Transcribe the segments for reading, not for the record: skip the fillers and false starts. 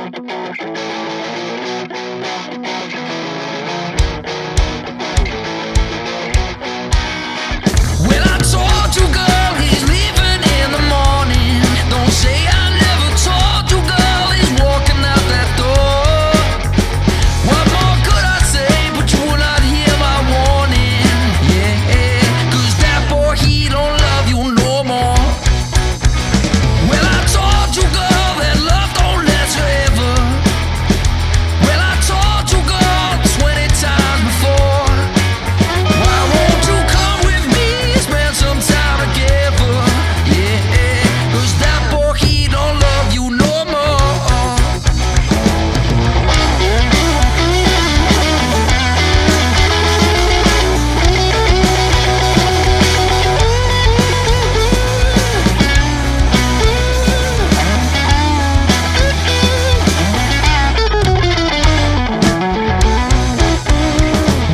Well, I told you, girl, he's leaving in the morning. Don't say I never told you, girl, he's walking out that door. What more could I say, but you will not hear my warning. Yeah, 'cause that boy, he don't love you no more. Well, I told you, girl, that love don't last forever. Well, I told you, girl, 20 times before. Why won't you come with me, spend some time together? Yeah, 'cause that boy, he don't love you no more.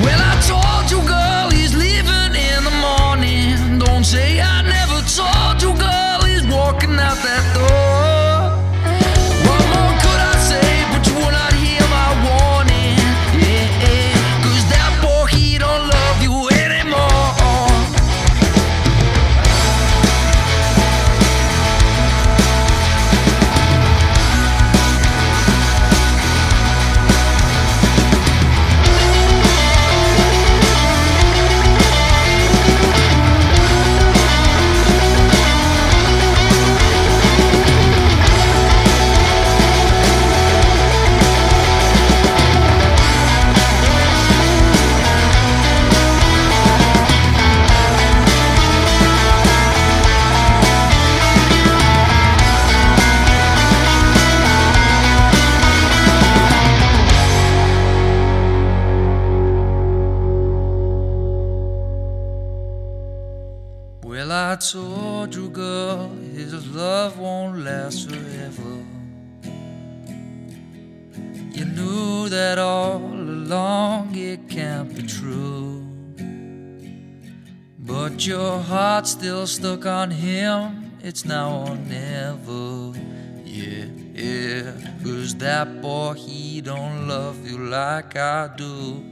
Well, I told you, girl, he's leaving in the morning. Don't say I never told you, girl, he's walking out that door. What more could I say, but you will not hear my warning. Yeah, 'cause that boy, he don't love you anymore. Well, I told you, girl, his love won't last forever. You knew that all along, it can't be true. But your heart's still stuck on him, it's now or never. Yeah, 'cause that boy, he don't love you like I do.